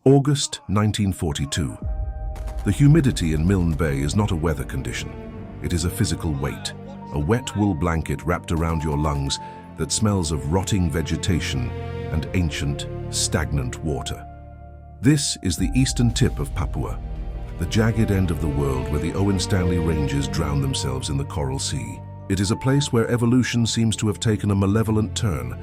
August 1942. The humidity in Milne Bay is not a weather condition. It is a physical weight, a wet wool blanket wrapped around your lungs that smells of rotting vegetation and ancient, stagnant water. This is the eastern tip of Papua, the jagged end of the world where the Owen Stanley Ranges drown themselves in the Coral Sea. It is a place where evolution seems to have taken a malevolent turn,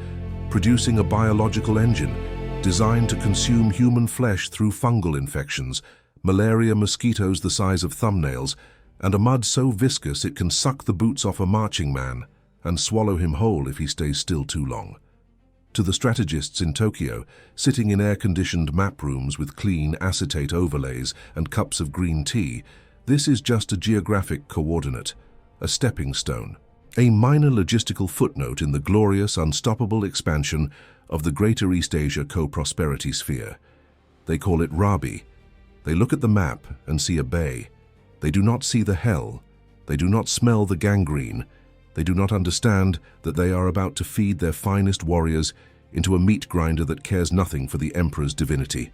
producing a biological engine designed to consume human flesh through fungal infections, malaria mosquitoes the size of thumbnails, and a mud so viscous it can suck the boots off a marching man and swallow him whole if he stays still too long. To the strategists in Tokyo, sitting in air-conditioned map rooms with clean acetate overlays and cups of green tea, this is just a geographic coordinate, a stepping stone, a minor logistical footnote in the glorious, unstoppable expansion of the Greater East Asia co-prosperity sphere. They call it Rabi. They look at the map and see a bay. They do not see the hell. They do not smell the gangrene. They do not understand that they are about to feed their finest warriors into a meat grinder that cares nothing for the emperor's divinity.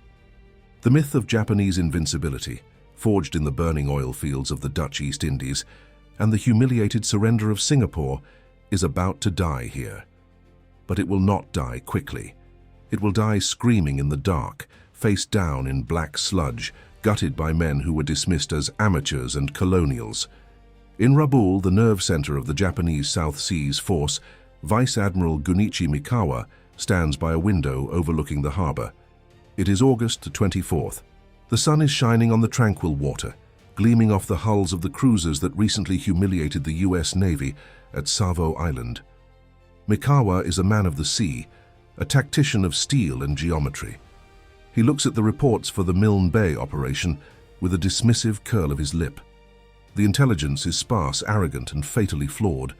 The myth of Japanese invincibility, forged in the burning oil fields of the Dutch East Indies, and the humiliated surrender of Singapore, is about to die here. But it will not die quickly. It will die screaming in the dark, face down in black sludge, gutted by men who were dismissed as amateurs and colonials. In Rabaul, the nerve center of the Japanese South Seas force, Vice Admiral Gunichi Mikawa stands by a window overlooking the harbor. It is August 24th. The sun is shining on the tranquil water, gleaming off the hulls of the cruisers that recently humiliated the U.S. Navy at Savo Island. Mikawa is a man of the sea, a tactician of steel and geometry. He looks at the reports for the Milne Bay operation with a dismissive curl of his lip. The intelligence is sparse, arrogant, and fatally flawed.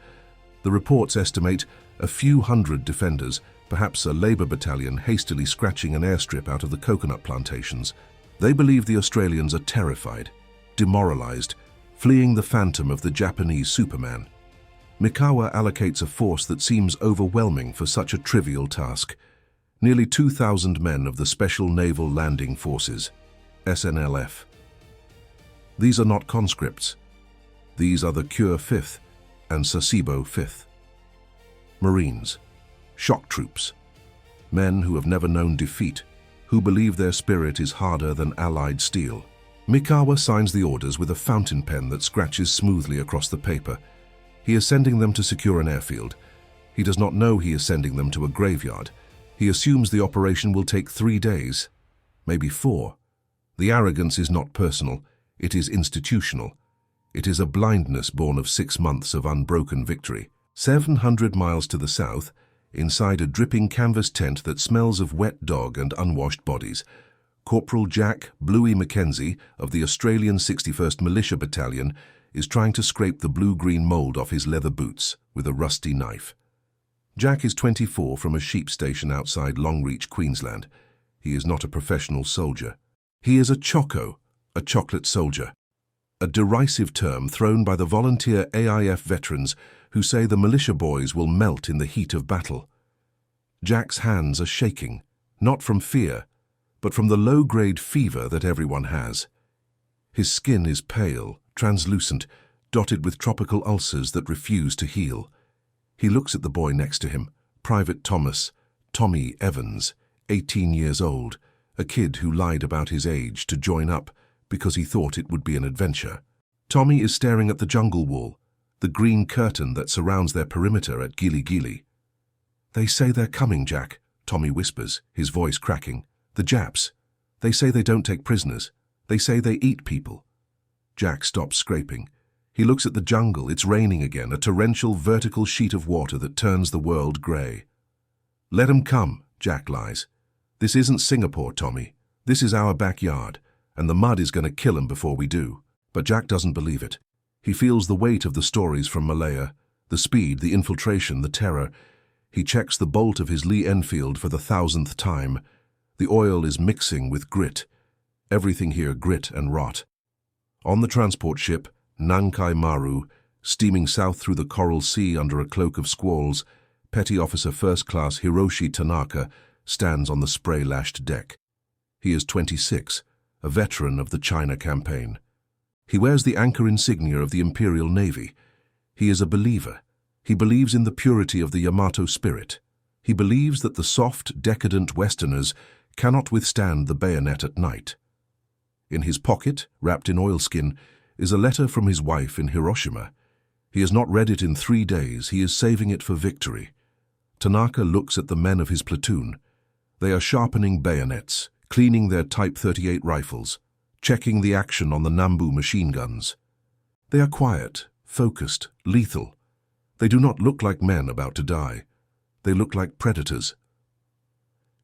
The reports estimate a few hundred defenders, perhaps a labor battalion hastily scratching an airstrip out of the coconut plantations. They believe the Australians are terrified, demoralized, fleeing the phantom of the Japanese Superman. Mikawa allocates a force that seems overwhelming for such a trivial task. Nearly 2,000 men of the Special Naval Landing Forces, SNLF. These are not conscripts. These are the Kure 5th and Sasebo 5th. Marines, shock troops, men who have never known defeat, who believe their spirit is harder than Allied steel. Mikawa signs the orders with a fountain pen that scratches smoothly across the paper. He is sending them to secure an airfield. He does not know he is sending them to a graveyard. He assumes the operation will take 3 days, maybe 4. The arrogance is not personal, it is institutional. It is a blindness born of 6 months of unbroken victory. 700 miles to the south, inside a dripping canvas tent that smells of wet dog and unwashed bodies, Corporal Jack Bluey Mackenzie of the Australian 61st Militia Battalion is trying to scrape the blue-green mold off his leather boots with a rusty knife. Jack is 24 from a sheep station outside Longreach, Queensland. He is not a professional soldier. He is a choco, a chocolate soldier, a derisive term thrown by the volunteer AIF veterans who say the militia boys will melt in the heat of battle. Jack's hands are shaking, not from fear, but from the low-grade fever that everyone has. His skin is pale, translucent, dotted with tropical ulcers that refuse to heal. He looks at the boy next to him, Private Thomas, Tommy Evans, 18 years old, a kid who lied about his age to join up because he thought it would be an adventure. Tommy is staring at the jungle wall, the green curtain that surrounds their perimeter at Gili Gili. "They say they're coming, Jack," Tommy whispers, his voice cracking. "The Japs. They say they don't take prisoners. They say they eat people." Jack stops scraping. He looks at the jungle. It's raining again, a torrential vertical sheet of water that turns the world grey. "Let 'em come," Jack lies. "This isn't Singapore, Tommy. This is our backyard, and the mud is going to kill 'em before we do." But Jack doesn't believe it. He feels the weight of the stories from Malaya, the speed, the infiltration, the terror. He checks the bolt of his Lee Enfield for the 1,000th time. The oil is mixing with grit. Everything here grit and rot. On the transport ship, Nankai Maru, steaming south through the Coral Sea under a cloak of squalls, Petty Officer First Class Hiroshi Tanaka stands on the spray-lashed deck. He is 26, a veteran of the China campaign. He wears the anchor insignia of the Imperial Navy. He is a believer. He believes in the purity of the Yamato spirit. He believes that the soft, decadent Westerners cannot withstand the bayonet at night. In his pocket, wrapped in oilskin, is a letter from his wife in Hiroshima. He has not read it in 3 days. He is saving it for victory. Tanaka looks at the men of his platoon. They are sharpening bayonets, cleaning their Type 38 rifles, checking the action on the Nambu machine guns. They are quiet, focused, lethal. They do not look like men about to die. They look like predators.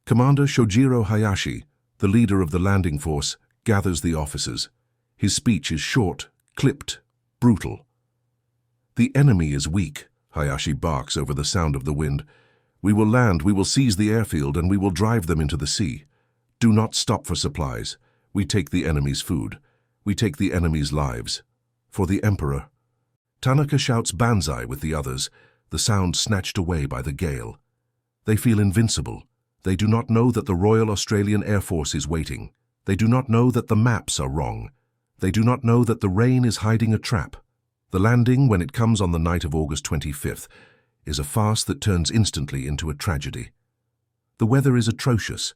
Commander Shojiro Hayashi, the leader of the landing force, gathers the officers. His speech is short, clipped, brutal. "The enemy is weak," Hayashi barks over the sound of the wind. "We will land, we will seize the airfield, and we will drive them into the sea. Do not stop for supplies. We take the enemy's food. We take the enemy's lives. For the Emperor." Tanaka shouts banzai with the others, the sound snatched away by the gale. They feel invincible. They do not know that the Royal Australian Air Force is waiting. They do not know that the maps are wrong. They do not know that the rain is hiding a trap. The landing, when it comes on the night of August 25th, is a farce that turns instantly into a tragedy. The weather is atrocious.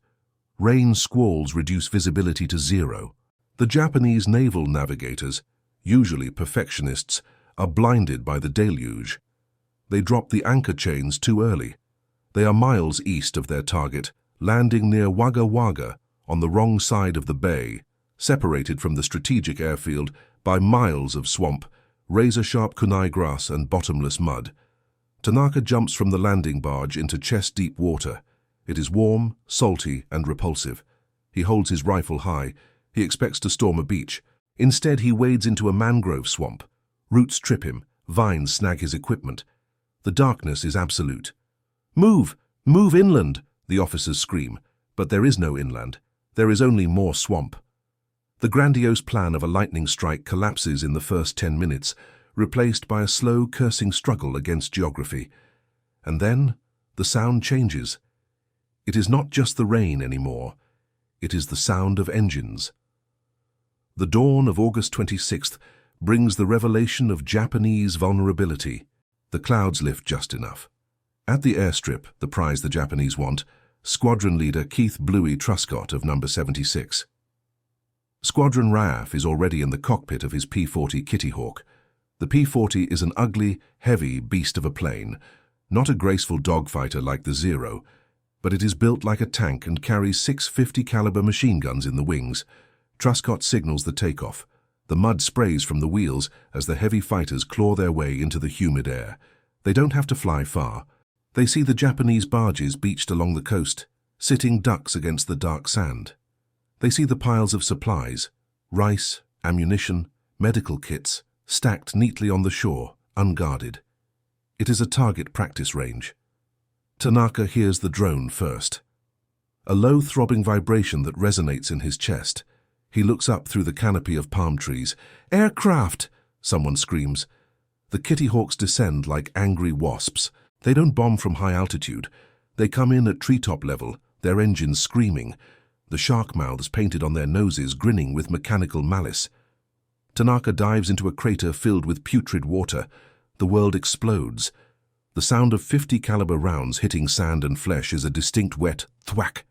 Rain squalls reduce visibility to 0. The Japanese naval navigators, usually perfectionists, are blinded by the deluge. They drop the anchor chains too early. They are miles east of their target, landing near Wagga Wagga on the wrong side of the bay, separated from the strategic airfield by miles of swamp, razor-sharp kunai grass and bottomless mud. Tanaka jumps from the landing barge into chest-deep water. It is warm, salty, and repulsive. He holds his rifle high. He expects to storm a beach. Instead, he wades into a mangrove swamp. Roots trip him. Vines snag his equipment. The darkness is absolute. "Move! Move inland!" the officers scream. But there is no inland. There is only more swamp. The grandiose plan of a lightning strike collapses in the first 10 minutes, replaced by a slow, cursing struggle against geography. And then the sound changes. It is not just the rain anymore. It is the sound of engines. The dawn of August 26th brings the revelation of Japanese vulnerability. The clouds lift just enough. At the airstrip, the prize the Japanese want, Squadron Leader Keith Bluey Truscott of No. 76. Squadron RAF is already in the cockpit of his P-40 Kitty Hawk. The P-40 is an ugly, heavy beast of a plane, not a graceful dogfighter like the Zero, but it is built like a tank and carries 650 caliber machine guns in the wings. Truscott signals the takeoff. The mud sprays from the wheels as the heavy fighters claw their way into the humid air. They don't have to fly far. They see the Japanese barges beached along the coast, sitting ducks against the dark sand. They see the piles of supplies, rice, ammunition, medical kits, stacked neatly on the shore, unguarded. It is a target practice range. Tanaka hears the drone first. A low throbbing vibration that resonates in his chest. He looks up through the canopy of palm trees. "Aircraft!" someone screams. The Kitty Hawks descend like angry wasps. They don't bomb from high altitude. They come in at treetop level, their engines screaming, the shark mouths painted on their noses grinning with mechanical malice. Tanaka dives into a crater filled with putrid water. The world explodes. The sound of 50 caliber rounds hitting sand and flesh is a distinct wet thwack.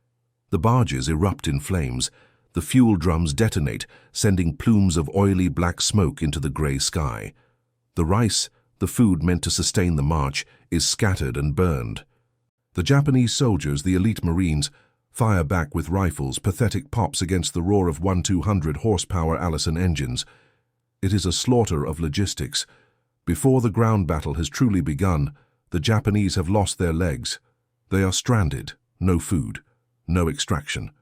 The barges erupt in flames. The fuel drums detonate, sending plumes of oily black smoke into the grey sky. The rice, the food meant to sustain the march, is scattered and burned. The Japanese soldiers, the elite Marines, fire back with rifles, pathetic pops against the roar of 1,200 horsepower Allison engines. It is a slaughter of logistics. Before the ground battle has truly begun, the Japanese have lost their legs. They are stranded, no food, no extraction.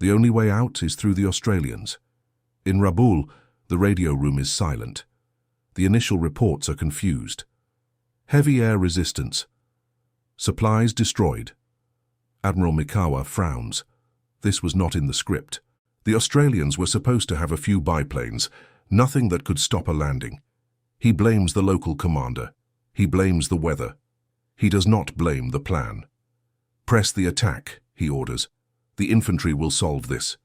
The only way out is through the Australians. In Rabaul, the radio room is silent. The initial reports are confused. Heavy air resistance. Supplies destroyed. Admiral Mikawa frowns. This was not in the script. The Australians were supposed to have a few biplanes, nothing that could stop a landing. He blames the local commander. He blames the weather. He does not blame the plan. "Press the attack," he orders. "The infantry will solve this."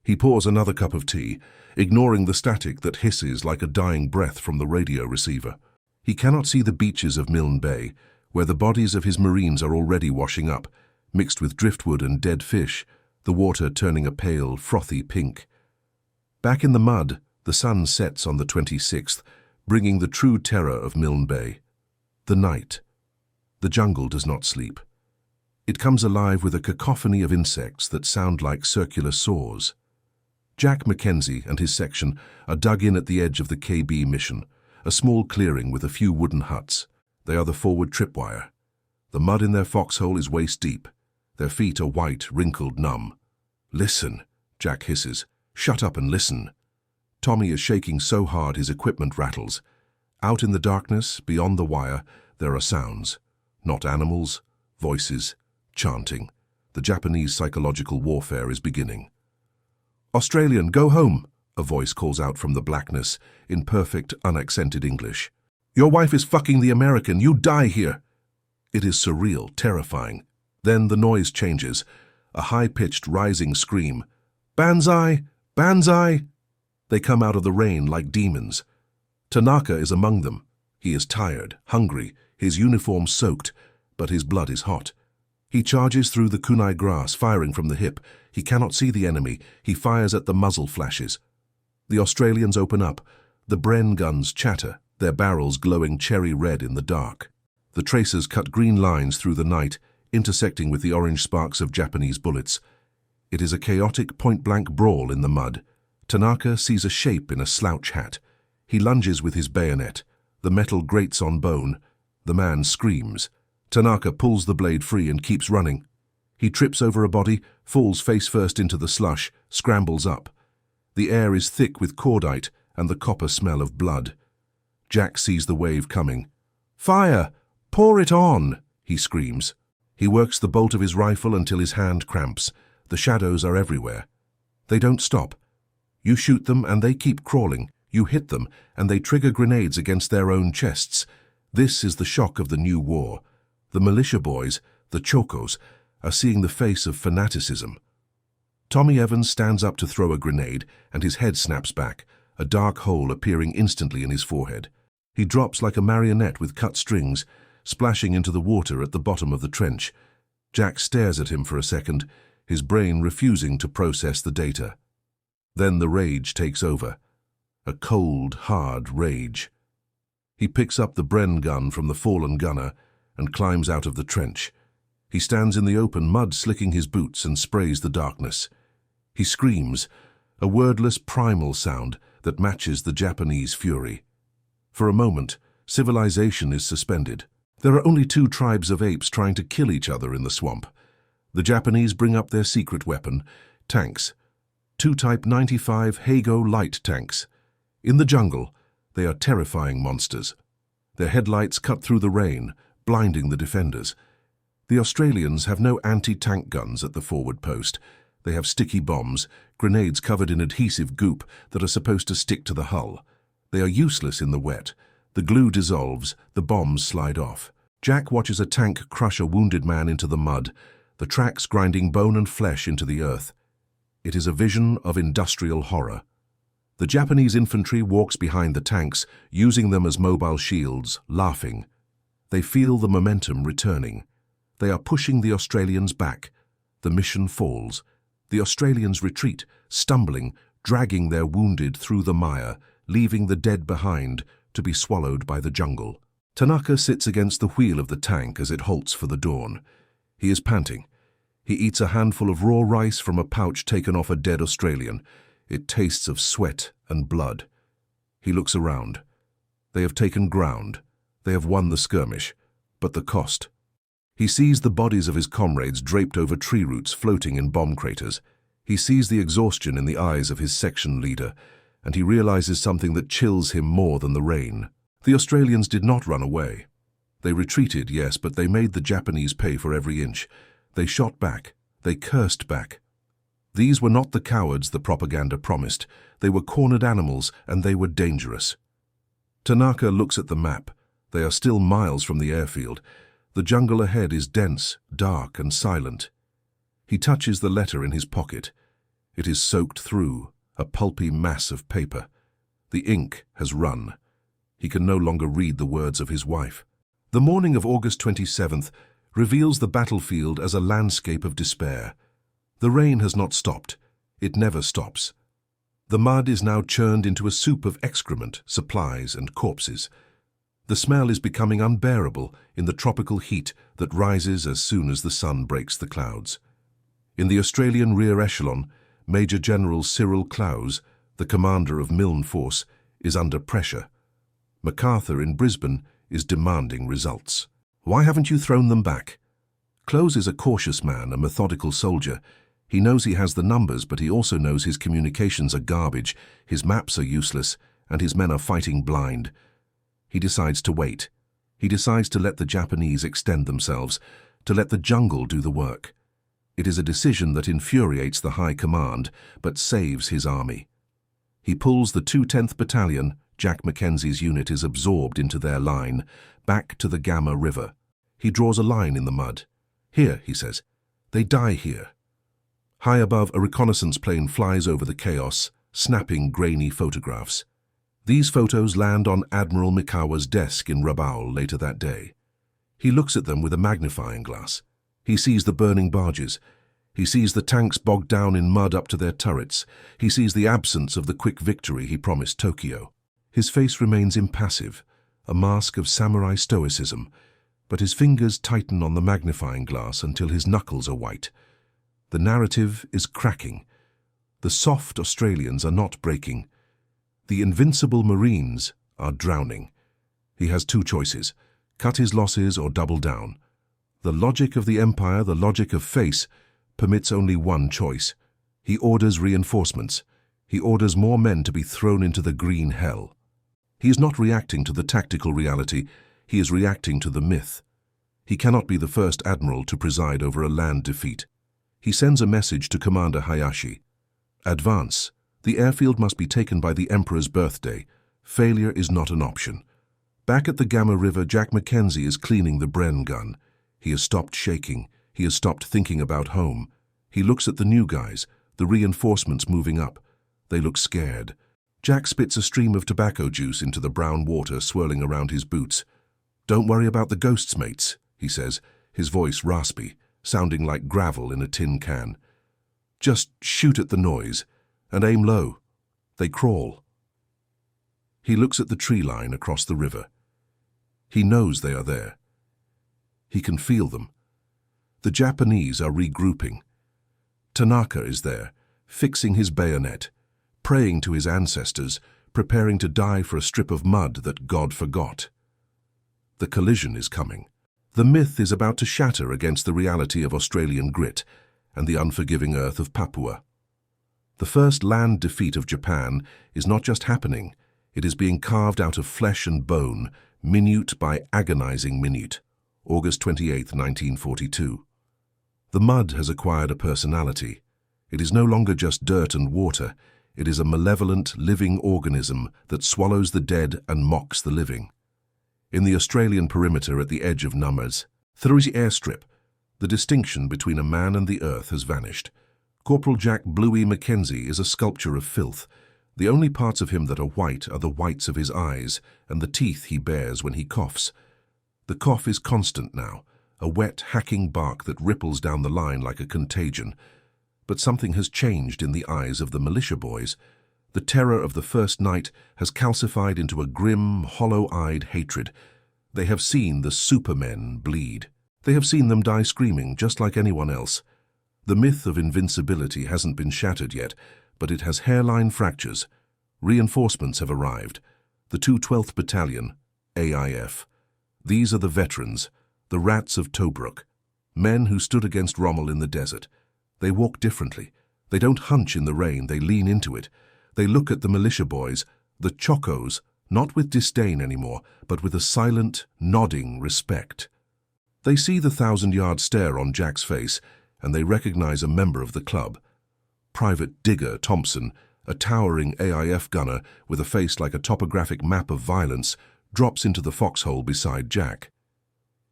He pours another cup of tea, ignoring the static that hisses like a dying breath from the radio receiver. He cannot see the beaches of Milne Bay, where the bodies of his Marines are already washing up, mixed with driftwood and dead fish, the water turning a pale, frothy pink. Back in the mud, the sun sets on the 26th, bringing the true terror of Milne Bay. The night. The jungle does not sleep. It comes alive with a cacophony of insects that sound like circular saws. Jack Mackenzie and his section are dug in at the edge of the KB mission, a small clearing with a few wooden huts. They are the forward tripwire. The mud in their foxhole is waist deep. Their feet are white, wrinkled, numb. "Listen," Jack hisses. "Shut up and listen." Tommy is shaking so hard his equipment rattles. Out in the darkness, beyond the wire, there are sounds. Not animals, voices, chanting. The Japanese psychological warfare is beginning. "Australian, go home," a voice calls out from the blackness in perfect, unaccented English. "Your wife is fucking the American. You die here." It is surreal, terrifying. Then the noise changes. A high-pitched, rising scream. "Banzai! Banzai!" They come out of the rain like demons. Tanaka is among them. He is tired, hungry, his uniform soaked, but his blood is hot. He charges through the kunai grass, firing from the hip. He cannot see the enemy. He fires at the muzzle flashes. The Australians open up. The Bren guns chatter, their barrels glowing cherry red in the dark. The tracers cut green lines through the night, intersecting with the orange sparks of Japanese bullets. It is a chaotic point-blank brawl in the mud. Tanaka sees a shape in a slouch hat. He lunges with his bayonet. The metal grates on bone. The man screams. Tanaka pulls the blade free and keeps running. He trips over a body, falls face first into the slush, scrambles up. The air is thick with cordite and the copper smell of blood. Jack sees the wave coming. "Fire! Pour it on!" he screams. He works the bolt of his rifle until his hand cramps. The shadows are everywhere. They don't stop. You shoot them and they keep crawling. You hit them and they trigger grenades against their own chests. This is the shock of the new war. The militia boys, the chocos, are seeing the face of fanaticism. Tommy Evans stands up to throw a grenade and his head snaps back, a dark hole appearing instantly in his forehead. He drops like a marionette with cut strings, splashing into the water at the bottom of the trench. Jack stares at him for a second, his brain refusing to process the data. Then the rage takes over. A cold, hard rage. He picks up the Bren gun from the fallen gunner and climbs out of the trench. He stands in the open mud, slicking his boots, and sprays the darkness. He screams, a wordless primal sound that matches the Japanese fury. For a moment, civilization is suspended. There are only two tribes of apes trying to kill each other in the swamp. The Japanese bring up their secret weapon, tanks. Two Type 95 Hago light tanks. In the jungle, they are terrifying monsters. Their headlights cut through the rain, blinding the defenders. The Australians have no anti-tank guns at the forward post. They have sticky bombs, grenades covered in adhesive goop that are supposed to stick to the hull. They are useless in the wet. The glue dissolves, the bombs slide off. Jack watches a tank crush a wounded man into the mud, the tracks grinding bone and flesh into the earth. It is a vision of industrial horror. The Japanese infantry walks behind the tanks, using them as mobile shields, laughing. They feel the momentum returning. They are pushing the Australians back. The mission falls. The Australians retreat, stumbling, dragging their wounded through the mire, leaving the dead behind to be swallowed by the jungle. Tanaka sits against the wheel of the tank as it halts for the dawn. He is panting. He eats a handful of raw rice from a pouch taken off a dead Australian. It tastes of sweat and blood. He looks around. They have taken ground. They have won the skirmish. But the cost. He sees the bodies of his comrades draped over tree roots floating in bomb craters. He sees the exhaustion in the eyes of his section leader, and he realizes something that chills him more than the rain. The Australians did not run away. They retreated, yes, but they made the Japanese pay for every inch. They shot back. They cursed back. These were not the cowards the propaganda promised. They were cornered animals, and they were dangerous. Tanaka looks at the map. They are still miles from the airfield. The jungle ahead is dense, dark, and silent. He touches the letter in his pocket. It is soaked through, a pulpy mass of paper. The ink has run. He can no longer read the words of his wife. The morning of August 27th reveals the battlefield as a landscape of despair. The rain has not stopped. It never stops. The mud is now churned into a soup of excrement, supplies, and corpses. The smell is becoming unbearable in the tropical heat that rises as soon as the sun breaks the clouds. In the Australian rear echelon, Major General Cyril Clowes, the commander of Milne Force, is under pressure. MacArthur in Brisbane is demanding results. Why haven't you thrown them back? Clowes is a cautious man, a methodical soldier. He knows he has the numbers, but he also knows his communications are garbage, his maps are useless, and his men are fighting blind. He decides to wait. He decides to let the Japanese extend themselves, to let the jungle do the work. It is a decision that infuriates the High Command, but saves his army. He pulls the 210th Battalion, Jack Mackenzie's unit is absorbed into their line, back to the Gamma River. He draws a line in the mud. Here, he says, they die here. High above, a reconnaissance plane flies over the chaos, snapping grainy photographs. These photos land on Admiral Mikawa's desk in Rabaul later that day. He looks at them with a magnifying glass. He sees the burning barges. He sees the tanks bogged down in mud up to their turrets. He sees the absence of the quick victory he promised Tokyo. His face remains impassive, a mask of samurai stoicism, but his fingers tighten on the magnifying glass until his knuckles are white. The narrative is cracking. The soft Australians are not breaking. The invincible Marines are drowning. He has two choices: cut his losses or double down. The logic of the Empire, the logic of face, permits only one choice. He orders reinforcements. He orders more men to be thrown into the green hell. He is not reacting to the tactical reality. He is reacting to the myth. He cannot be the first admiral to preside over a land defeat. He sends a message to Commander Hayashi. Advance. The airfield must be taken by the Emperor's birthday. Failure is not an option. Back at the Gamma River, Jack Mackenzie is cleaning the Bren gun. He has stopped shaking. He has stopped thinking about home. He looks at the new guys, the reinforcements moving up. They look scared. Jack spits a stream of tobacco juice into the brown water swirling around his boots. "Don't worry about the ghosts, mates," he says, his voice raspy, sounding like gravel in a tin can. "Just shoot at the noise, and aim low. They crawl." He looks at the tree line across the river. He knows they are there. He can feel them. The Japanese are regrouping. Tanaka is there, fixing his bayonet, praying to his ancestors, preparing to die for a strip of mud that God forgot. The collision is coming. The myth is about to shatter against the reality of Australian grit and the unforgiving earth of Papua. The first land defeat of Japan is not just happening, it is being carved out of flesh and bone, minute by agonizing minute. August 28, 1942. The mud has acquired a personality. It is no longer just dirt and water. It is a malevolent, living organism that swallows the dead and mocks the living. In the Australian perimeter at the edge of Numbers, Thursey airstrip, the distinction between a man and the earth has vanished. Corporal Jack Bluey Mackenzie is a sculpture of filth. The only parts of him that are white are the whites of his eyes and the teeth he bares when he coughs. The cough is constant now, a wet, hacking bark that ripples down the line like a contagion. But something has changed in the eyes of the militia boys. The terror of the first night has calcified into a grim, hollow-eyed hatred. They have seen the supermen bleed. They have seen them die screaming, just like anyone else. The myth of invincibility hasn't been shattered yet, but it has hairline fractures. Reinforcements have arrived. The 212th Battalion, AIF. These are the veterans, the rats of Tobruk, men who stood against Rommel in the desert. They walk differently. They don't hunch in the rain, they lean into it. They look at the militia boys, the chocos, not with disdain anymore, but with a silent, nodding respect. They see the 1,000-yard stare on Jack's face, and they recognize a member of the club. Private Digger Thompson, a towering AIF gunner with a face like a topographic map of violence, drops into the foxhole beside Jack.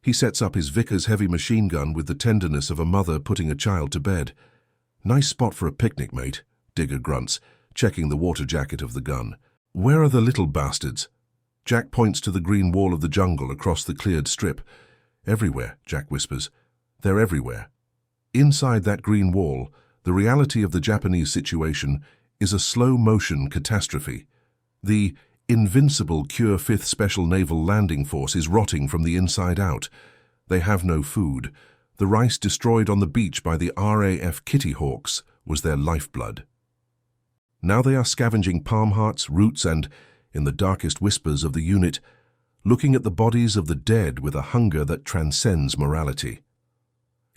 He sets up his Vickers heavy machine gun with the tenderness of a mother putting a child to bed. "Nice spot for a picnic, mate. Digger grunts, checking the water jacket of the gun. Where are the little bastards? Jack points to the green wall of the jungle across the cleared strip. Everywhere, Jack whispers. They're everywhere. Inside that green wall, the reality of the Japanese situation is a slow-motion catastrophe. The invincible Cure 5th Special Naval Landing Force is rotting from the inside out. They have no food. The rice destroyed on the beach by the RAF Kitty Hawks was their lifeblood. Now they are scavenging palm hearts, roots, and, in the darkest whispers of the unit, looking at the bodies of the dead with a hunger that transcends morality.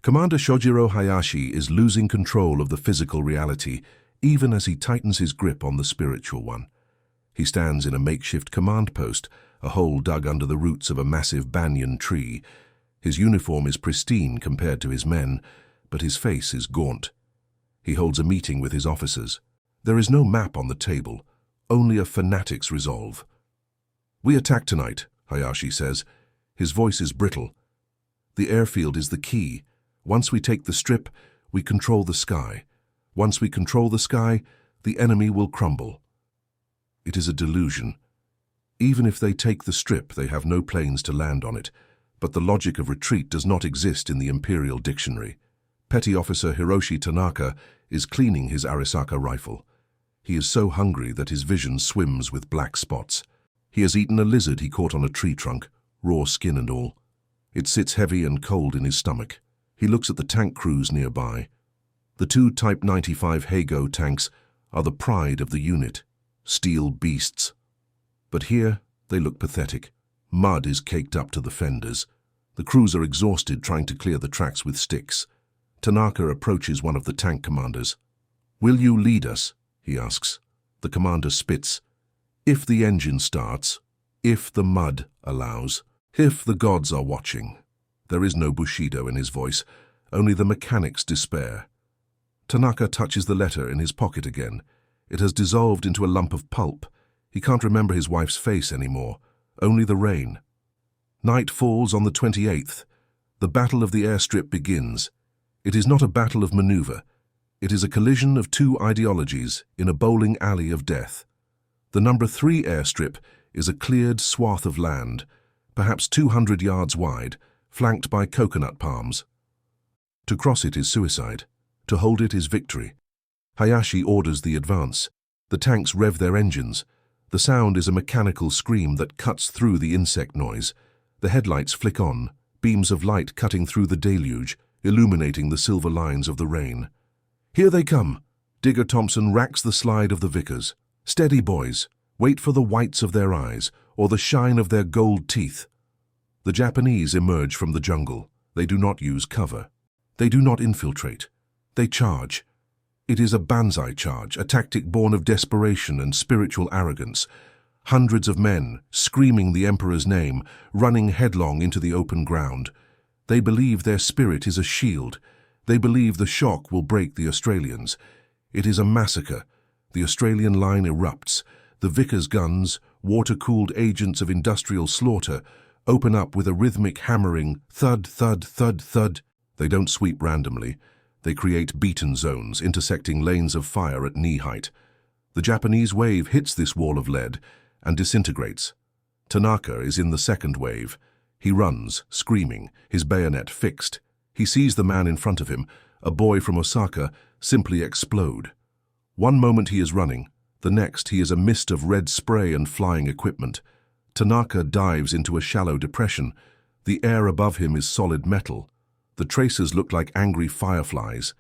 Commander Shojiro Hayashi is losing control of the physical reality, even as he tightens his grip on the spiritual one. He stands in a makeshift command post, a hole dug under the roots of a massive banyan tree. His uniform is pristine compared to his men, but his face is gaunt. He holds a meeting with his officers. There is no map on the table, only a fanatic's resolve. "We attack tonight," Hayashi says. His voice is brittle. "The airfield is the key. Once we take the strip, we control the sky. Once we control the sky, the enemy will crumble." It is a delusion. Even if they take the strip, they have no planes to land on it. But the logic of retreat does not exist in the Imperial Dictionary. Petty Officer Hiroshi Tanaka is cleaning his Arisaka rifle. He is so hungry that his vision swims with black spots. He has eaten a lizard he caught on a tree trunk, raw skin and all. It sits heavy and cold in his stomach. He looks at the tank crews nearby. The two Type 95 Hago tanks are the pride of the unit, steel beasts. But here they look pathetic. Mud is caked up to the fenders. The crews are exhausted trying to clear the tracks with sticks. Tanaka approaches one of the tank commanders. "Will you lead us?" he asks. The commander spits. "If the engine starts, if the mud allows, if the gods are watching." There is no Bushido in his voice, only the mechanic's despair. Tanaka touches the letter in his pocket again. It has dissolved into a lump of pulp. He can't remember his wife's face anymore, only the rain. Night falls on the 28th. The battle of the airstrip begins. It is not a battle of maneuver. It is a collision of two ideologies in a bowling alley of death. The number 3 airstrip is a cleared swath of land, perhaps 200 yards wide, flanked by coconut palms. To cross it is suicide. To hold it is victory. Hayashi orders the advance. The tanks rev their engines. The sound is a mechanical scream that cuts through the insect noise. The headlights flick on, beams of light cutting through the deluge, illuminating the silver lines of the rain. "Here they come!" Digger Thompson racks the slide of the Vickers. "Steady, boys. Wait for the whites of their eyes, or the shine of their gold teeth." The Japanese emerge from the jungle. They do not use cover. They do not infiltrate. They charge. It is a banzai charge, a tactic born of desperation and spiritual arrogance. Hundreds of men, screaming the Emperor's name, running headlong into the open ground. They believe their spirit is a shield. They believe the shock will break the Australians. It is a massacre. The Australian line erupts. The Vickers guns, water-cooled agents of industrial slaughter, open up with a rhythmic hammering thud, thud, thud, thud. They don't sweep randomly. They create beaten zones, intersecting lanes of fire at knee height. The Japanese wave hits this wall of lead and disintegrates. Tanaka is in the second wave. He runs, screaming, his bayonet fixed. He sees the man in front of him, a boy from Osaka, simply explode. One moment he is running, the next he is a mist of red spray and flying equipment. Tanaka dives into a shallow depression. The air above him is solid metal. The tracers look like angry fireflies.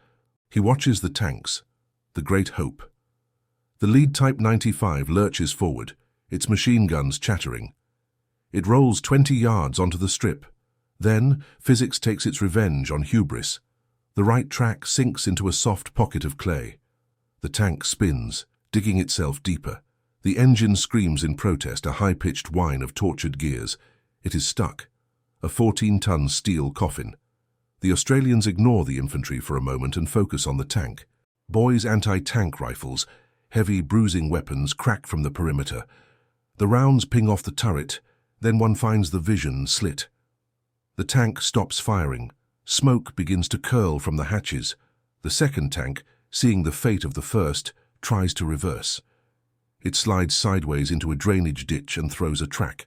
He watches the tanks, the great hope. The lead Type 95 lurches forward, its machine guns chattering. It rolls 20 yards onto the strip. Then, physics takes its revenge on hubris. The right track sinks into a soft pocket of clay. The tank spins, digging itself deeper. The engine screams in protest, a high-pitched whine of tortured gears. It is stuck, a 14-ton steel coffin. The Australians ignore the infantry for a moment and focus on the tank. Boys' anti-tank rifles, heavy bruising weapons, crack from the perimeter. The rounds ping off the turret, then one finds the vision slit. The tank stops firing. Smoke begins to curl from the hatches. The second tank, seeing the fate of the first, tries to reverse. It slides sideways into a drainage ditch and throws a track.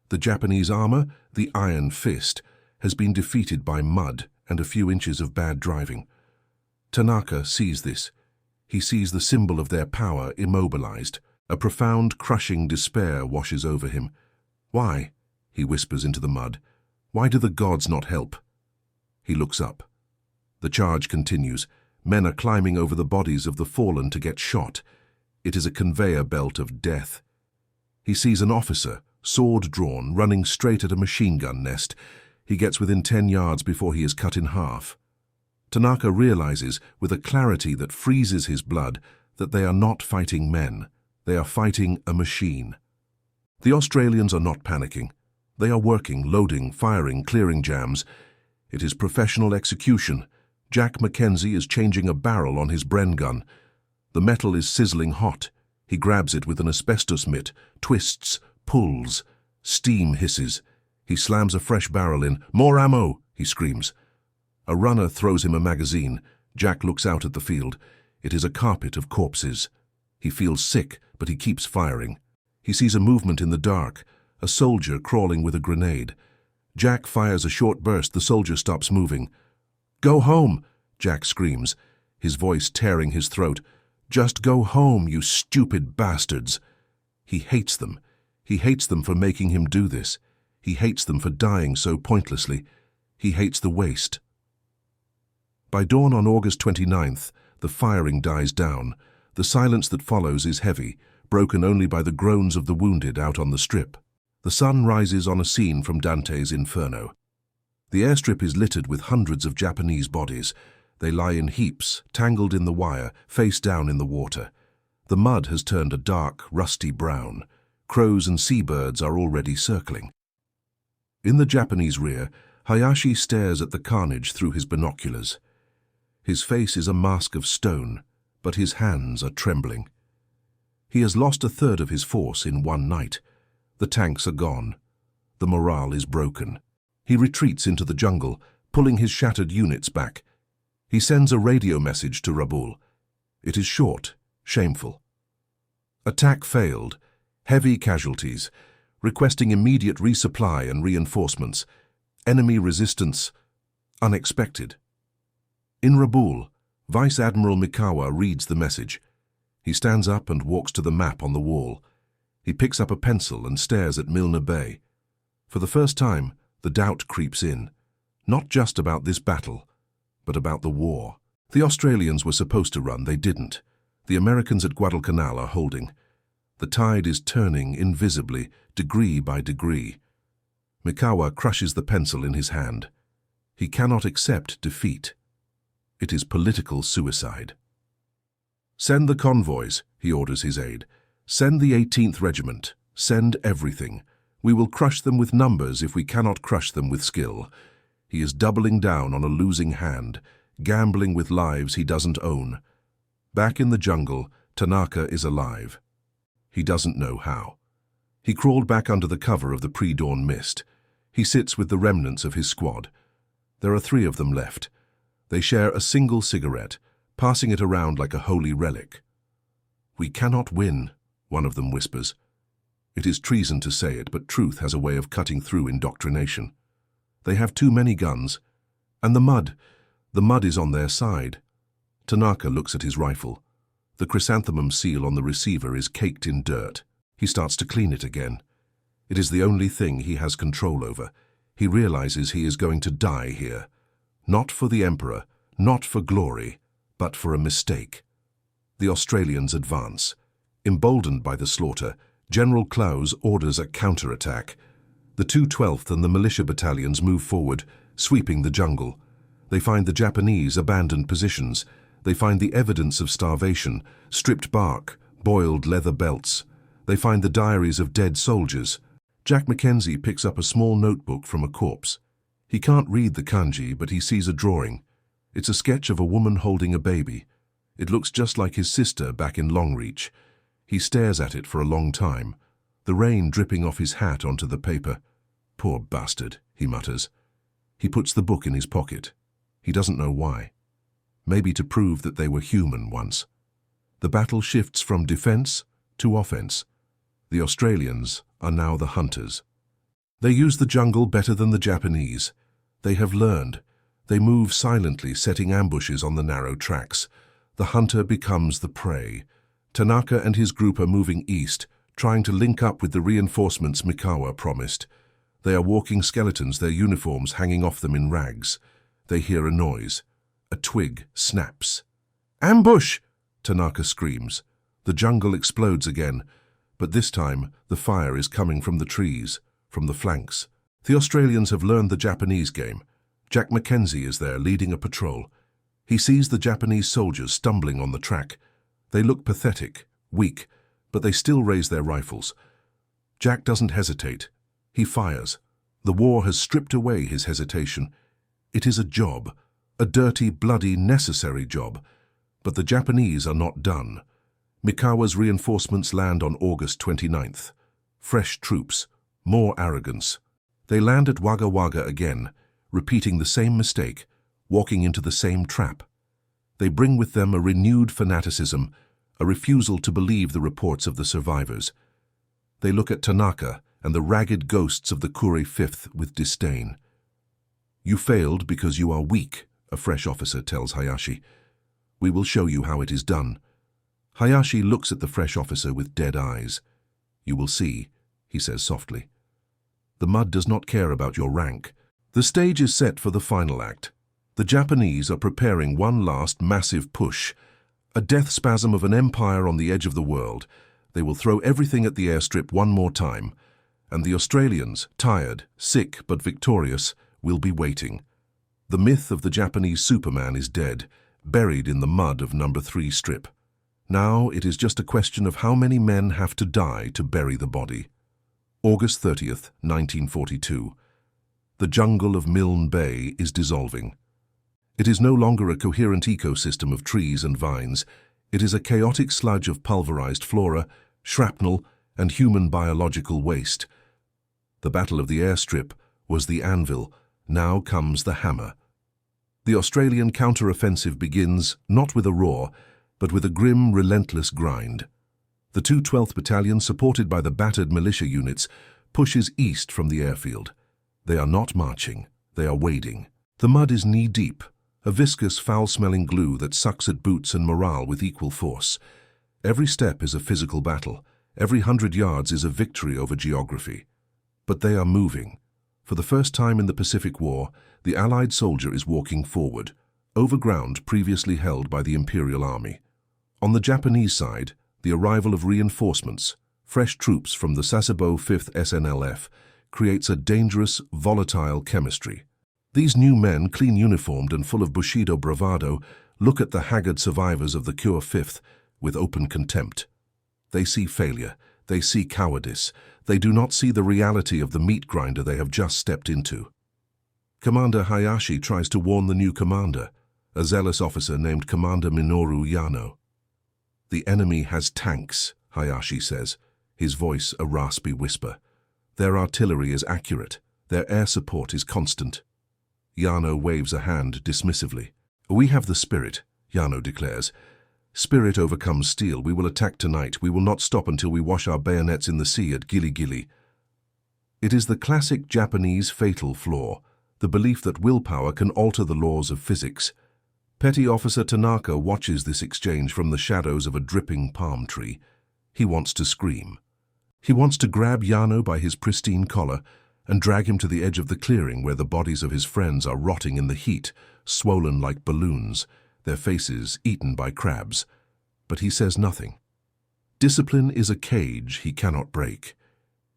The Japanese armor, the Iron Fist, has been defeated by mud and a few inches of bad driving. Tanaka sees this. He sees the symbol of their power immobilized. A profound, crushing despair washes over him. "Why?" he whispers into the mud. "Why do the gods not help?" He looks up. The charge continues. Men are climbing over the bodies of the fallen to get shot. It is a conveyor belt of death. He sees an officer, sword drawn, running straight at a machine gun nest. He gets within 10 yards before he is cut in half. Tanaka realizes, with a clarity that freezes his blood, that they are not fighting men. They are fighting a machine. The Australians are not panicking. They are working, loading, firing, clearing jams. It is professional execution. Jack Mackenzie is changing a barrel on his Bren gun. The metal is sizzling hot. He grabs it with an asbestos mitt, twists, pulls. Steam hisses. He slams a fresh barrel in. "More ammo!" he screams. A runner throws him a magazine. Jack looks out at the field. It is a carpet of corpses. He feels sick, but he keeps firing. He sees a movement in the dark, a soldier crawling with a grenade. Jack fires a short burst. The soldier stops moving. "Go home!" Jack screams, his voice tearing his throat. "Just go home, you stupid bastards!" He hates them. He hates them for making him do this. He hates them for dying so pointlessly. He hates the waste. By dawn on August 29th, the firing dies down. The silence that follows is heavy, broken only by the groans of the wounded out on the strip. The sun rises on a scene from Dante's Inferno. The airstrip is littered with hundreds of Japanese bodies. They lie in heaps, tangled in the wire, face down in the water. The mud has turned a dark, rusty brown. Crows and seabirds are already circling. In the Japanese rear, Hayashi stares at the carnage through his binoculars. His face is a mask of stone, but his hands are trembling. He has lost a third of his force in one night. The tanks are gone. The morale is broken. He retreats into the jungle, pulling his shattered units back. He sends a radio message to Rabaul. It is short, shameful. Attack failed. Heavy casualties. Requesting immediate resupply and reinforcements. Enemy resistance unexpected. In Rabaul, Vice Admiral Mikawa reads the message. He stands up and walks to the map on the wall. He picks up a pencil and stares at Milne Bay. For the first time, the doubt creeps in. Not just about this battle, but about the war. The Australians were supposed to run, they didn't. The Americans at Guadalcanal are holding. The tide is turning invisibly, degree by degree. Mikawa crushes the pencil in his hand. He cannot accept defeat. It is political suicide. "Send the convoys," he orders his aide. "Send the 18th Regiment. Send everything. We will crush them with numbers if we cannot crush them with skill." He is doubling down on a losing hand, gambling with lives he doesn't own. Back in the jungle, Tanaka is alive. He doesn't know how. He crawled back under the cover of the pre-dawn mist. He sits with the remnants of his squad. There are 3 of them left. They share a single cigarette, passing it around like a holy relic. "We cannot win," one of them whispers. It is treason to say it, but truth has a way of cutting through indoctrination. They have too many guns. And the mud is on their side. Tanaka looks at his rifle. The chrysanthemum seal on the receiver is caked in dirt. He starts to clean it again. It is the only thing he has control over. He realizes he is going to die here. Not for the Emperor, not for glory, but for a mistake. The Australians advance. Emboldened by the slaughter, General Klaus orders a counterattack. The 212th and the militia battalions move forward, sweeping the jungle. They find the Japanese abandoned positions. They find the evidence of starvation, stripped bark, boiled leather belts. They find the diaries of dead soldiers. Jack Mackenzie picks up a small notebook from a corpse. He can't read the kanji, but he sees a drawing. It's a sketch of a woman holding a baby. It looks just like his sister back in Longreach. He stares at it for a long time, the rain dripping off his hat onto the paper. "Poor bastard," he mutters. He puts the book in his pocket. He doesn't know why. Maybe to prove that they were human once. The battle shifts from defense to offense. The Australians are now the hunters. They use the jungle better than the Japanese. They have learned. They move silently, setting ambushes on the narrow tracks. The hunter becomes the prey. Tanaka and his group are moving east, trying to link up with the reinforcements Mikawa promised. They are walking skeletons, their uniforms hanging off them in rags. They hear a noise. A twig snaps. "Ambush!" Tanaka screams. The jungle explodes again, but this time the fire is coming from the trees, from the flanks. The Australians have learned the Japanese game. Jack Mackenzie is there leading a patrol. He sees the Japanese soldiers stumbling on the track. They look pathetic, weak, but they still raise their rifles. Jack doesn't hesitate. He fires. The war has stripped away his hesitation. It is a job, a dirty, bloody, necessary job. But the Japanese are not done. Mikawa's reinforcements land on August 29th. Fresh troops, more arrogance. They land at Wagga Wagga again, repeating the same mistake, walking into the same trap. They bring with them a renewed fanaticism, a refusal to believe the reports of the survivors. They look at Tanaka and the ragged ghosts of the Kure Fifth with disdain. "You failed because you are weak," a fresh officer tells Hayashi. "We will show you how it is done." Hayashi looks at the fresh officer with dead eyes. "You will see," he says softly. "The mud does not care about your rank." The stage is set for the final act. The Japanese are preparing one last massive push, a death spasm of an empire on the edge of the world. They will throw everything at the airstrip one more time, and the Australians, tired, sick but victorious, will be waiting. The myth of the Japanese Superman is dead, buried in the mud of No. 3 strip. Now it is just a question of how many men have to die to bury the body. August 30th, 1942. The jungle of Milne Bay is dissolving. It is no longer a coherent ecosystem of trees and vines. It is a chaotic sludge of pulverized flora, shrapnel, and human biological waste. The Battle of the Airstrip was the anvil. Now comes the hammer. The Australian counter-offensive begins not with a roar, but with a grim, relentless grind. The 212th Battalion, supported by the battered militia units, pushes east from the airfield. They are not marching, they are wading. The mud is knee-deep, a viscous, foul-smelling glue that sucks at boots and morale with equal force. Every step is a physical battle. Every 100 yards is a victory over geography. But they are moving. For the first time in the Pacific War, the Allied soldier is walking forward, over ground previously held by the Imperial Army. On the Japanese side, the arrival of reinforcements, fresh troops from the Sasebo 5th SNLF, creates a dangerous, volatile chemistry. These new men, clean uniformed and full of Bushido bravado, look at the haggard survivors of the Kure 5th with open contempt. They see failure, they see cowardice, they do not see the reality of the meat grinder they have just stepped into. Commander Hayashi tries to warn the new commander, a zealous officer named Commander Minoru Yano. "The enemy has tanks," Hayashi says, his voice a raspy whisper. "Their artillery is accurate, their air support is constant." Yano waves a hand dismissively. "We have the spirit," Yano declares. "Spirit overcomes steel. We will attack tonight. We will not stop until we wash our bayonets in the sea at Gili Gili." It is the classic Japanese fatal flaw, the belief that willpower can alter the laws of physics. Petty Officer Tanaka watches this exchange from the shadows of a dripping palm tree. He wants to scream. He wants to grab Yano by his pristine collar and drag him to the edge of the clearing where the bodies of his friends are rotting in the heat, swollen like balloons, their faces eaten by crabs. But he says nothing. Discipline is a cage he cannot break.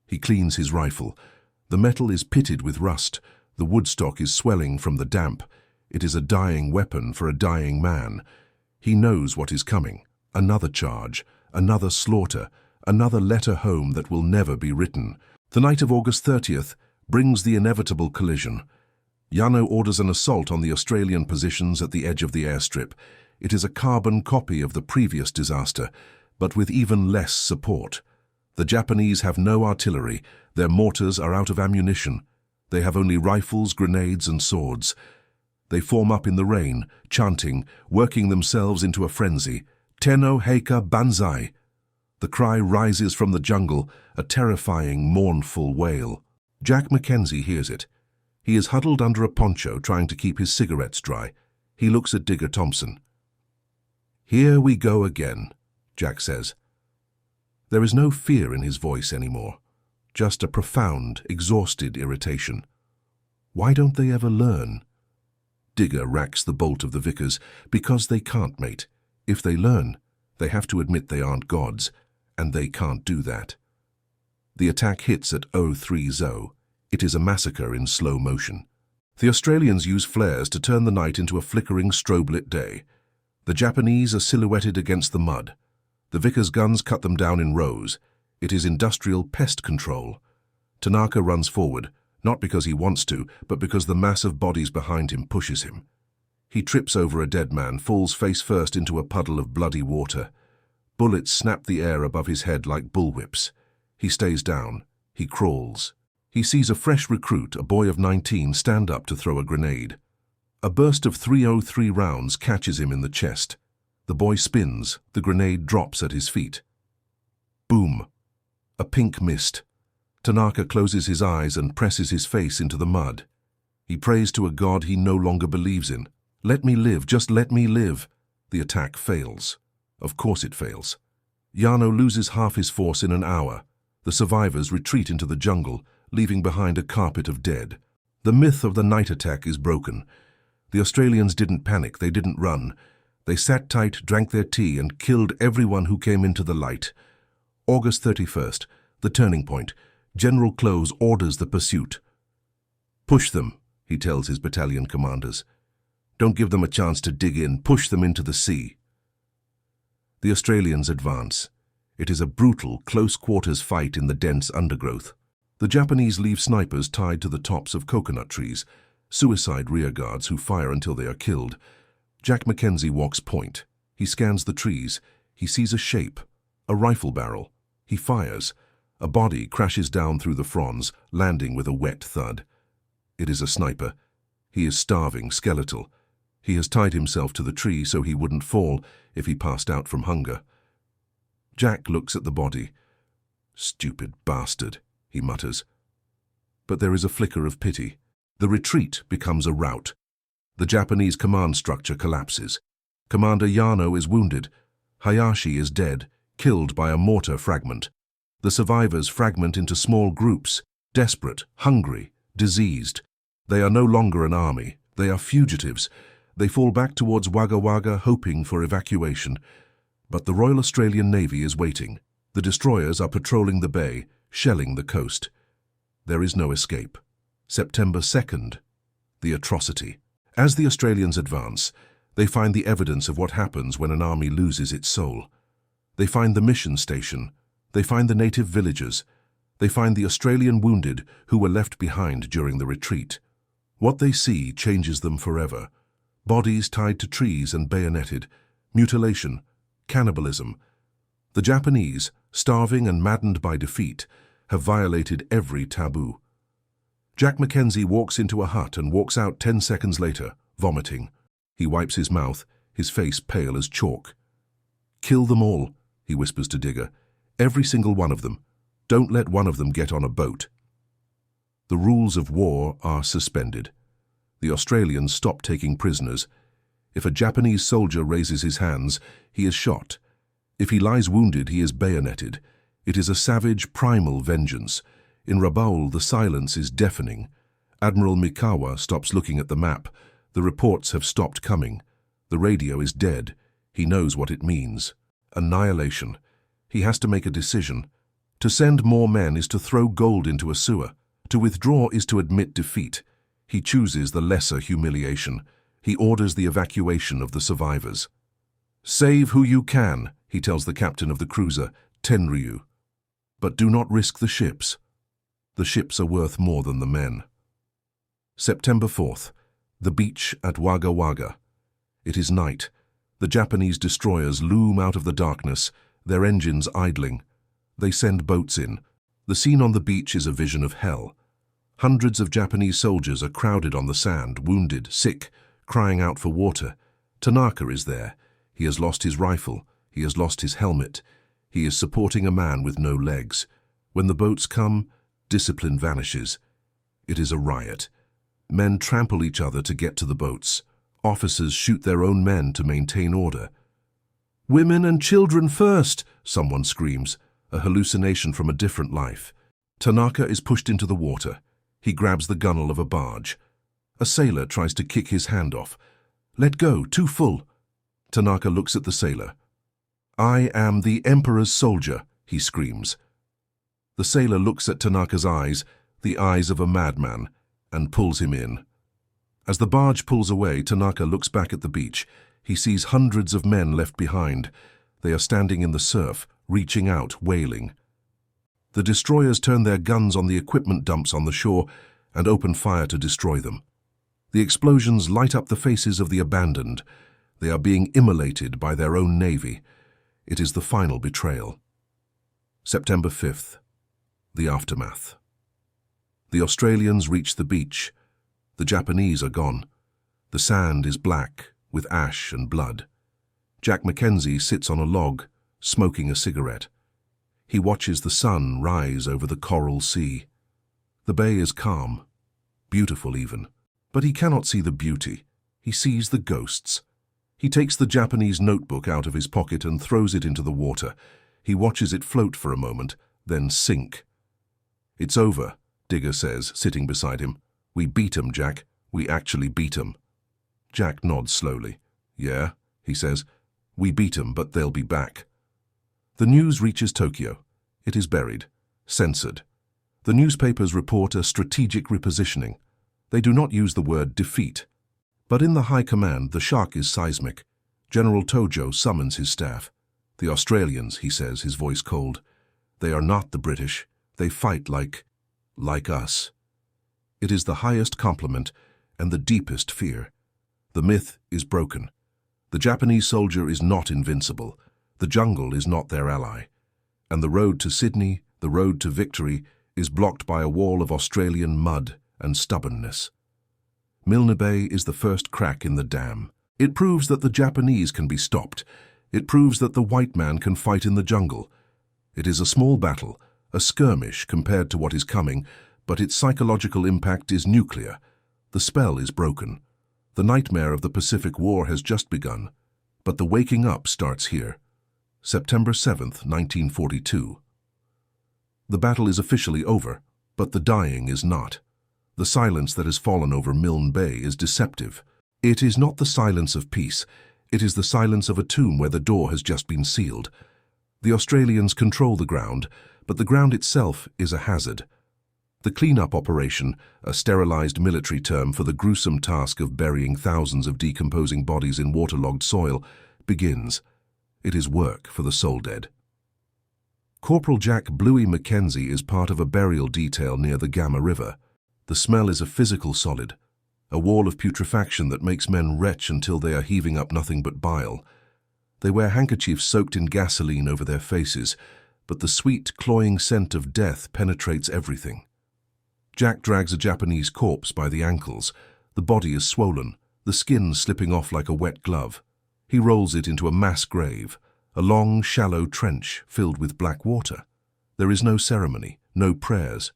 He cleans his rifle. The metal is pitted with rust. The woodstock is swelling from the damp. It is a dying weapon for a dying man. He knows what is coming. Another charge, another slaughter, another letter home that will never be written. The night of August 30th brings the inevitable collision. Yano orders an assault on the Australian positions at the edge of the airstrip. It is a carbon copy of the previous disaster, but with even less support. The Japanese have no artillery. Their mortars are out of ammunition. They have only rifles, grenades, and swords. They form up in the rain, chanting, working themselves into a frenzy. Tenno Heika Banzai. The cry rises from the jungle, a terrifying, mournful wail. Jack Mackenzie hears it. He is huddled under a poncho trying to keep his cigarettes dry. He looks at Digger Thompson. "Here we go again," Jack says. There is no fear in his voice anymore, just a profound, exhausted irritation. Why don't they ever learn? Digger racks the bolt of the Vickers because they can't, mate. If they learn, they have to admit they aren't gods, and they can't do that. The attack hits at 03:30. It is a massacre in slow motion. The Australians use flares to turn the night into a flickering strobe-lit day. The Japanese are silhouetted against the mud. The Vickers guns cut them down in rows. It is industrial pest control. Tanaka runs forward, not because he wants to, but because the mass of bodies behind him pushes him. He trips over a dead man, falls face first into a puddle of bloody water. Bullets snap the air above his head like bullwhips. He stays down. He crawls. He sees a fresh recruit, a boy of 19, stand up to throw a grenade. A burst of .303 rounds catches him in the chest. The boy spins. The grenade drops at his feet. Boom. A pink mist. Tanaka closes his eyes and presses his face into the mud. He prays to a god he no longer believes in. "Let me live, just let me live." The attack fails. Of course it fails. Yano loses half his force in an hour. The survivors retreat into the jungle, leaving behind a carpet of dead. The myth of the night attack is broken. The Australians didn't panic, they didn't run. They sat tight, drank their tea, and killed everyone who came into the light. August 31st, the turning point. General Close orders the pursuit. "Push them," he tells his battalion commanders. "Don't give them a chance to dig in, push them into the sea." The Australians advance. It is a brutal, close-quarters fight in the dense undergrowth. The Japanese leave snipers tied to the tops of coconut trees, suicide rearguards who fire until they are killed. Jack Mackenzie walks point. He scans the trees. He sees a shape, a rifle barrel. He fires. A body crashes down through the fronds, landing with a wet thud. It is a sniper. He is starving, skeletal. He has tied himself to the tree so he wouldn't fall if he passed out from hunger. Jack looks at the body. "Stupid bastard," he mutters. But there is a flicker of pity. The retreat becomes a rout. The Japanese command structure collapses. Commander Yano is wounded. Hayashi is dead, killed by a mortar fragment. The survivors fragment into small groups, desperate, hungry, diseased. They are no longer an army. They are fugitives. They fall back towards Wagga Wagga, hoping for evacuation. But the Royal Australian Navy is waiting. The destroyers are patrolling the bay, shelling the coast. There is no escape. September 2nd, the atrocity. As the Australians advance, they find the evidence of what happens when an army loses its soul. They find the mission station. They find the native villagers. They find the Australian wounded who were left behind during the retreat. What they see changes them forever. Bodies tied to trees and bayoneted, mutilation, cannibalism. The Japanese, starving and maddened by defeat, have violated every taboo. Jack Mackenzie walks into a hut and walks out 10 seconds later, vomiting. He wipes his mouth, his face pale as chalk. "Kill them all," he whispers to Digger. "Every single one of them. Don't let one of them get on a boat." The rules of war are suspended. The Australians stop taking prisoners. If a Japanese soldier raises his hands, he is shot. If he lies wounded, he is bayoneted. It is a savage, primal vengeance. In Rabaul, the silence is deafening. Admiral Mikawa stops looking at the map. The reports have stopped coming. The radio is dead. He knows what it means. Annihilation. He has to make a decision. To send more men is to throw gold into a sewer. To withdraw is to admit defeat. He chooses the lesser humiliation. He orders the evacuation of the survivors. "Save who you can," he tells the captain of the cruiser, Tenryu. "But do not risk the ships. The ships are worth more than the men." September 4th, the beach at Wagga Wagga. It is night. The Japanese destroyers loom out of the darkness, their engines idling. They send boats in. The scene on the beach is a vision of hell. Hundreds of Japanese soldiers are crowded on the sand, wounded, sick, crying out for water. Tanaka is there. He has lost his rifle. He has lost his helmet. He is supporting a man with no legs. When the boats come, discipline vanishes. It is a riot. Men trample each other to get to the boats. Officers shoot their own men to maintain order. "Women and children first!" someone screams, a hallucination from a different life. Tanaka is pushed into the water. He grabs the gunwale of a barge. A sailor tries to kick his hand off. "Let go, too full." Tanaka looks at the sailor. "I am the Emperor's soldier," he screams. The sailor looks at Tanaka's eyes, the eyes of a madman, and pulls him in. As the barge pulls away, Tanaka looks back at the beach. He sees hundreds of men left behind. They are standing in the surf, reaching out, wailing. The destroyers turn their guns on the equipment dumps on the shore and open fire to destroy them. The explosions light up the faces of the abandoned. They are being immolated by their own navy. It is the final betrayal. September 5th. The aftermath. The Australians reach the beach. The Japanese are gone. The sand is black with ash and blood. Jack Mackenzie sits on a log, smoking a cigarette. He watches the sun rise over the coral sea. The bay is calm, beautiful even, but he cannot see the beauty. He sees the ghosts. He takes the Japanese notebook out of his pocket and throws it into the water. He watches it float for a moment, then sink. "It's over," Digger says, sitting beside him. "We beat 'em, Jack. We actually beat 'em." Jack nods slowly. "Yeah," he says. "We beat 'em, but they'll be back." The news reaches Tokyo. It is buried, censored. The newspapers report a strategic repositioning. They do not use the word defeat. But in the high command, the shock is seismic. General Tojo summons his staff. "The Australians," he says, his voice cold. "They are not the British. They fight like us." It is the highest compliment and the deepest fear. The myth is broken. The Japanese soldier is not invincible. The jungle is not their ally. And the road to Sydney, the road to victory, is blocked by a wall of Australian mud and stubbornness. Milne Bay is the first crack in the dam. It proves that the Japanese can be stopped. It proves that the white man can fight in the jungle. It is a small battle, a skirmish compared to what is coming, but its psychological impact is nuclear. The spell is broken. The nightmare of the Pacific War has just begun, but the waking up starts here. September 7th, 1942. The battle is officially over, but the dying is not. The silence that has fallen over Milne Bay is deceptive. It is not the silence of peace. It is the silence of a tomb where the door has just been sealed. The Australians control the ground, but the ground itself is a hazard. The clean-up operation, a sterilized military term for the gruesome task of burying thousands of decomposing bodies in waterlogged soil, begins. It is work for the soul dead. Corporal Jack Bluey Mackenzie is part of a burial detail near the Gamma River. The smell is a physical solid, a wall of putrefaction that makes men retch until they are heaving up nothing but bile. They wear handkerchiefs soaked in gasoline over their faces, but the sweet, cloying scent of death penetrates everything. Jack drags a Japanese corpse by the ankles. The body is swollen, the skin slipping off like a wet glove. He rolls it into a mass grave, a long, shallow trench filled with black water. There is no ceremony, no prayers.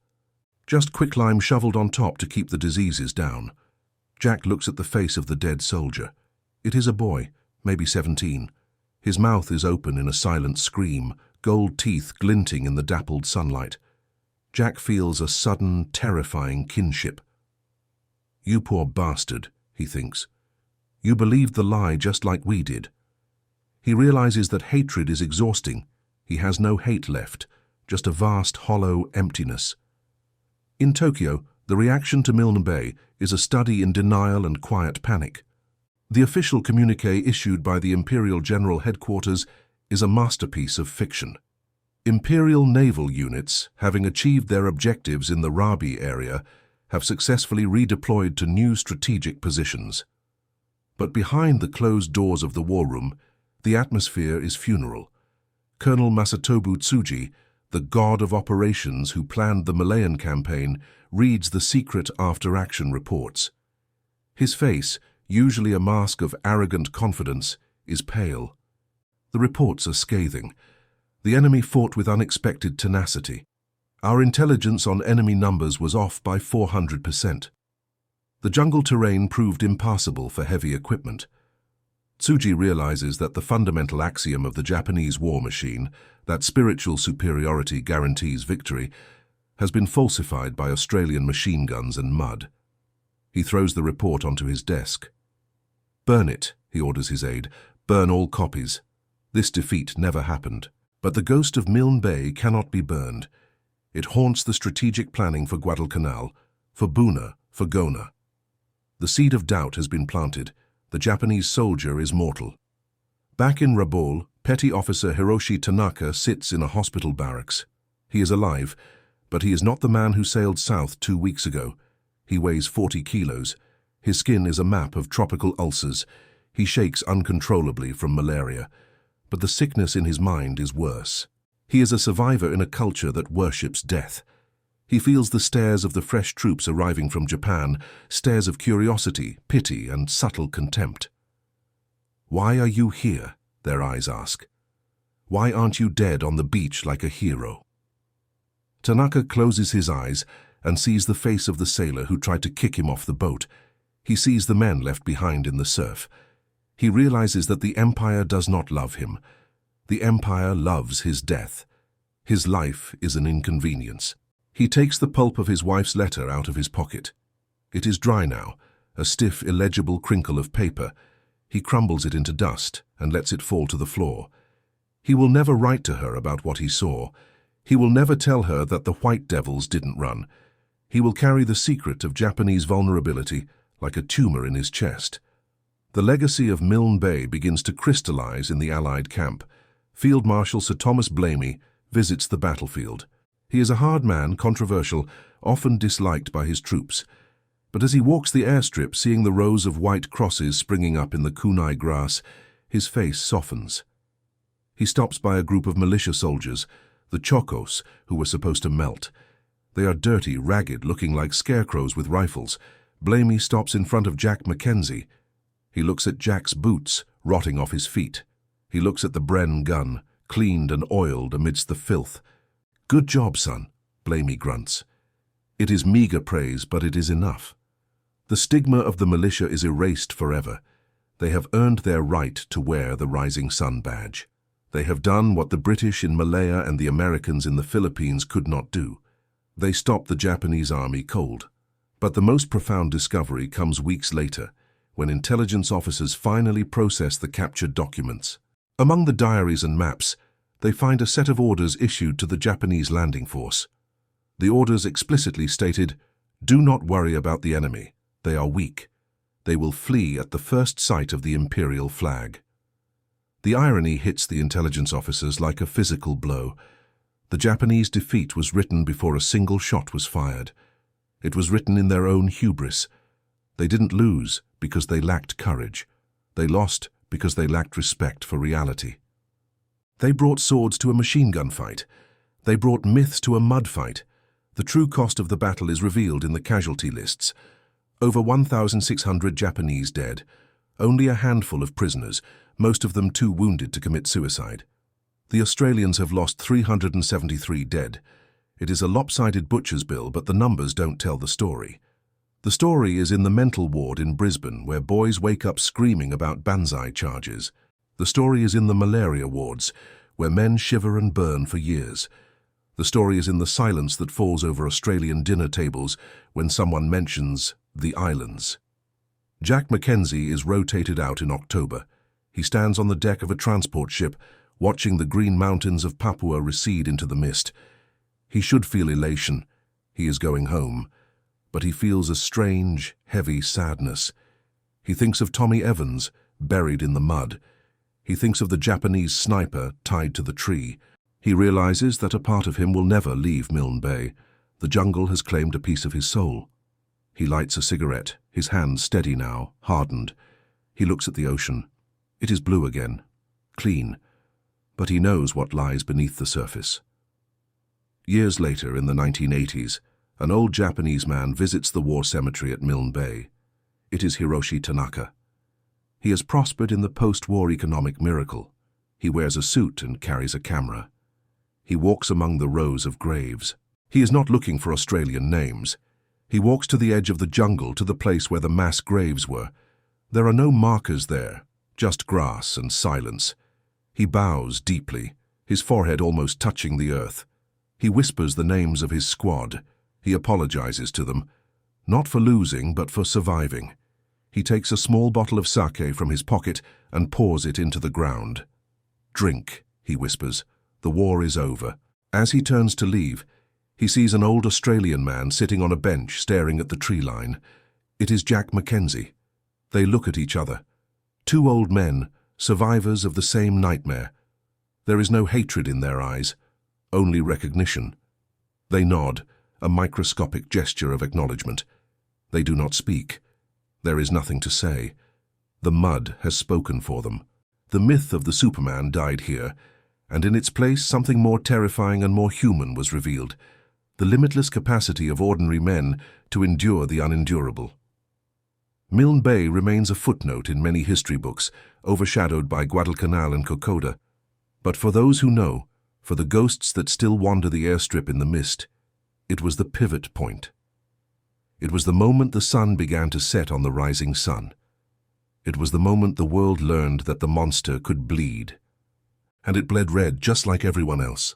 Just quicklime shoveled on top to keep the diseases down. Jack looks at the face of the dead soldier. It is a boy, maybe 17. His mouth is open in a silent scream, gold teeth glinting in the dappled sunlight. Jack feels a sudden, terrifying kinship. "You poor bastard," he thinks. "You believed the lie just like we did." He realizes that hatred is exhausting. He has no hate left, just a vast, hollow emptiness. In Tokyo, the reaction to Milne Bay is a study in denial and quiet panic. The official communique issued by the Imperial General Headquarters is a masterpiece of fiction. Imperial naval units, having achieved their objectives in the Rabi area, have successfully redeployed to new strategic positions. But behind the closed doors of the war room, the atmosphere is funeral. Colonel Masatobu Tsuji, the god of operations who planned the Malayan campaign, reads the secret after-action reports. His face, usually a mask of arrogant confidence, is pale. The reports are scathing. The enemy fought with unexpected tenacity. Our intelligence on enemy numbers was off by 400%. The jungle terrain proved impassable for heavy equipment. Tsuji realizes that the fundamental axiom of the Japanese war machine, that spiritual superiority guarantees victory, has been falsified by Australian machine guns and mud. He throws the report onto his desk. "Burn it," he orders his aide. "Burn all copies." This defeat never happened. But the ghost of Milne Bay cannot be burned. It haunts the strategic planning for Guadalcanal, for Buna, for Gona. The seed of doubt has been planted. The Japanese soldier is mortal. Back in Rabaul, Petty Officer Hiroshi Tanaka sits in a hospital barracks. He is alive, but he is not the man who sailed south 2 weeks ago. He weighs 40 kilos. His skin is a map of tropical ulcers. He shakes uncontrollably from malaria. But the sickness in his mind is worse. He is a survivor in a culture that worships death. He feels the stares of the fresh troops arriving from Japan, stares of curiosity, pity, and subtle contempt. "Why are you here?" their eyes ask. "Why aren't you dead on the beach like a hero?" Tanaka closes his eyes and sees the face of the sailor who tried to kick him off the boat. He sees the men left behind in the surf. He realizes that the Empire does not love him. The Empire loves his death. His life is an inconvenience. He takes the pulp of his wife's letter out of his pocket. It is dry now, a stiff, illegible crinkle of paper. He crumbles it into dust and lets it fall to the floor. He will never write to her about what he saw. He will never tell her that the White Devils didn't run. He will carry the secret of Japanese vulnerability like a tumor in his chest. The legacy of Milne Bay begins to crystallize in the Allied camp. Field Marshal Sir Thomas Blamey visits the battlefield. He is a hard man, controversial, often disliked by his troops. But as he walks the airstrip, seeing the rows of white crosses springing up in the kunai grass, his face softens. He stops by a group of militia soldiers, the Chocos, who were supposed to melt. They are dirty, ragged, looking like scarecrows with rifles. Blamey stops in front of Jack Mackenzie. He looks at Jack's boots, rotting off his feet. He looks at the Bren gun, cleaned and oiled amidst the filth. "Good job, son," Blamey grunts. It is meager praise, but it is enough. The stigma of the militia is erased forever. They have earned their right to wear the Rising Sun badge. They have done what the British in Malaya and the Americans in the Philippines could not do. They stopped the Japanese army cold. But the most profound discovery comes weeks later, when intelligence officers finally process the captured documents. Among the diaries and maps, they find a set of orders issued to the Japanese landing force. The orders explicitly stated, "Do not worry about the enemy. They are weak. They will flee at the first sight of the imperial flag." The irony hits the intelligence officers like a physical blow. The Japanese defeat was written before a single shot was fired. It was written in their own hubris. They didn't lose because they lacked courage. They lost because they lacked respect for reality. They brought swords to a machine gun fight. They brought myths to a mud fight. The true cost of the battle is revealed in the casualty lists. Over 1,600 Japanese dead. Only a handful of prisoners, most of them too wounded to commit suicide. The Australians have lost 373 dead. It is a lopsided butcher's bill, but the numbers don't tell the story. The story is in the mental ward in Brisbane, where boys wake up screaming about banzai charges. The story is in the malaria wards, where men shiver and burn for years. The story is in the silence that falls over Australian dinner tables when someone mentions the islands. Jack Mackenzie is rotated out in October. He stands on the deck of a transport ship, watching the green mountains of Papua recede into the mist. He should feel elation. He is going home. But he feels a strange, heavy sadness. He thinks of Tommy Evans, buried in the mud. He thinks of the Japanese sniper tied to the tree. He realizes that a part of him will never leave Milne Bay. The jungle has claimed a piece of his soul. He lights a cigarette, his hand steady now, hardened. He looks at the ocean. It is blue again, clean, but he knows what lies beneath the surface. Years later, in the 1980s, an old Japanese man visits the war cemetery at Milne Bay. It is Hiroshi Tanaka. He has prospered in the post-war economic miracle. He wears a suit and carries a camera. He walks among the rows of graves. He is not looking for Australian names. He walks to the edge of the jungle, to the place where the mass graves were. There are no markers there, just grass and silence. He bows deeply, his forehead almost touching the earth. He whispers the names of his squad. He apologizes to them, not for losing, but for surviving. He takes a small bottle of sake from his pocket and pours it into the ground. "Drink," he whispers. "The war is over." As he turns to leave, he sees an old Australian man sitting on a bench staring at the tree line. It is Jack Mackenzie. They look at each other. Two old men, survivors of the same nightmare. There is no hatred in their eyes, only recognition. They nod, a microscopic gesture of acknowledgement. They do not speak. There is nothing to say. The mud has spoken for them. The myth of the Superman died here, and in its place something more terrifying and more human was revealed: the limitless capacity of ordinary men to endure the unendurable. Milne Bay remains a footnote in many history books, overshadowed by Guadalcanal and Kokoda. But for those who know, for the ghosts that still wander the airstrip in the mist, it was the pivot point. It was the moment the sun began to set on the rising sun. It was the moment the world learned that the monster could bleed. And it bled red just like everyone else.